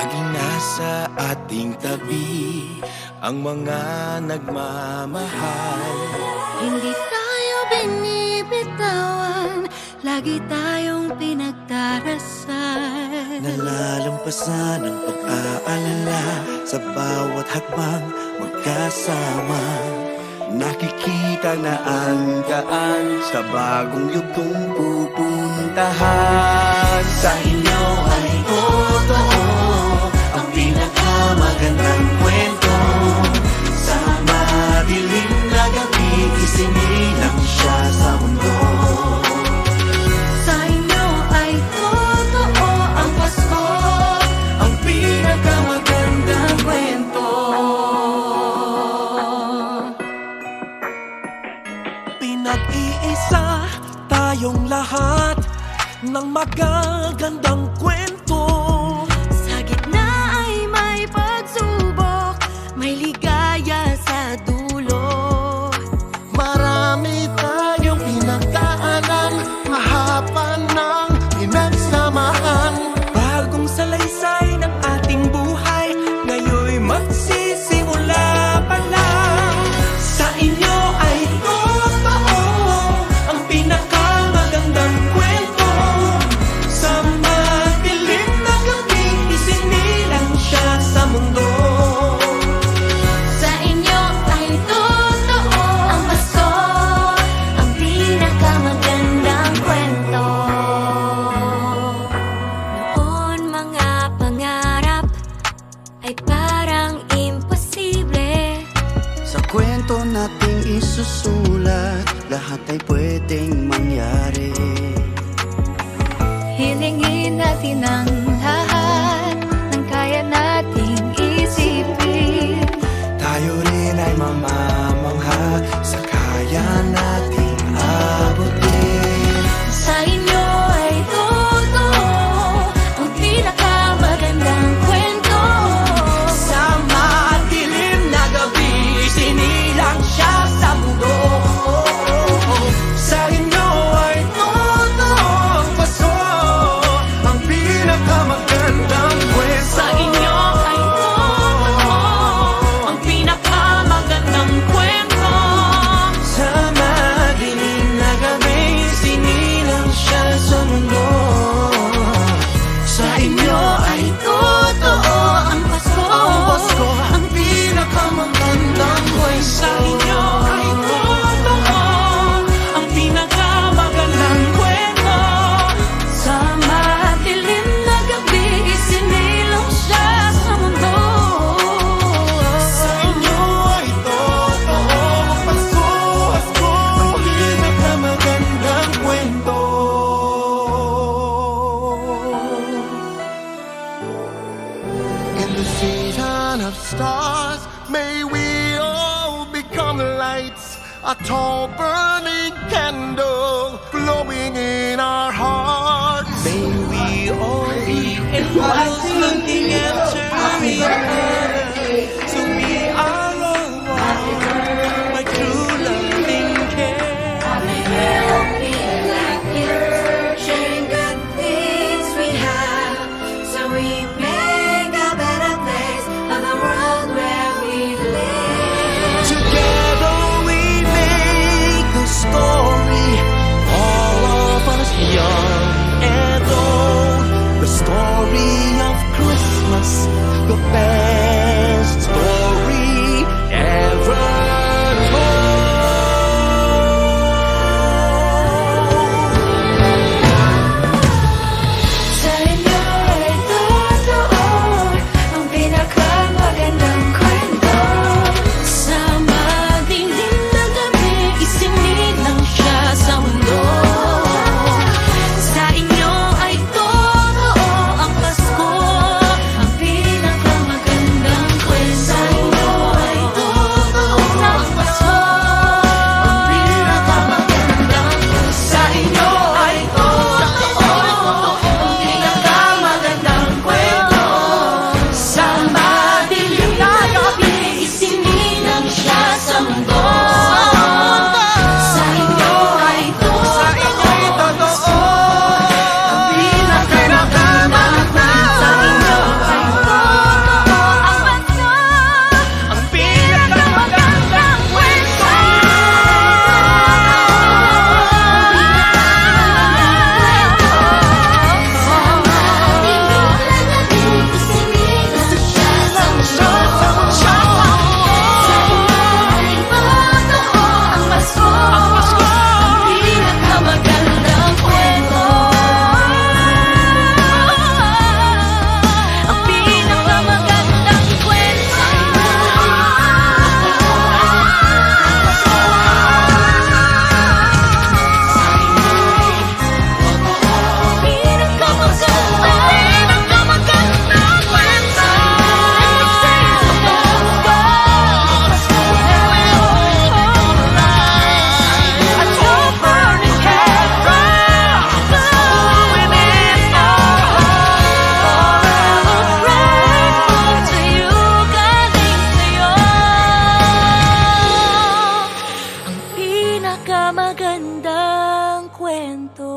Laging nasa ating tabi ang mga nagmamahal. Hindi tayo binibitawan, lagi tayong pinagdarasal. Nalalampasan ang pag-aalala sa bawat hakbang magkasama. Nakikita na ang daan sa bagong yugtong pupuntahan. Sa inyo ay totoo ang pinakamagandang kwento. Sa madilim na gabi, isinilang siya sa mundo. Sa inyo ay totoo ang Pasko, ang pinakamagandang kwento. Pinag-iisa tayong lahat ng magagandang kwento. Sa gitna ay may pagsubok, may ligaya sa dulo. Marami tayong pinagdaanan, mahaba ng pinagsamahan. Bagong salaysay ng ating buhay, ngayon'y magsisimula pa lang. Sa inyo ay totoo ang pinakamagandang kwento. Sa madilim na gabi, isinilang siya sa mundo. Sa inyo ay totoo ang Pasko, ang pinakamagandang kwento. Noon mga pangarap ay parang imposible. Sa kwento nating isusulat, lahat ay pwedeng mangyari. Hilingin natin ang lahat ng kaya nating isipin. Tayo rin ay mamamangha sa kaya nating abutin. Sa inyo ay totoo ang pinakamagandang kwento. Sa madilim na gabi, isinilang siya sa mundo. Sa inyo ay totoo ang Pasko, ang pinakamagandang kwento. Sa inyo ay totoo ang pinakamagandang kwento. Sa madilim na gabi, isinilang siya sa mundo. Sa inyo ay totoo ang Pasko, ang pinakamagandang kwento. Sa inyo ay totoo ang pinakamagandang kwento. Sa madilim na gabi, isinilang siya sa mundo. Sa inyo ay totoo ang Pasko, ang pinakamagandang kwento. In the season of stars, may we all become lights, a tall burning candle glowing in our hearts. May we all be angels looking after each other, so we are all one, my true loving care. Sharing good things we have, so we make a better place of the world where we live. Together we make a story mundo.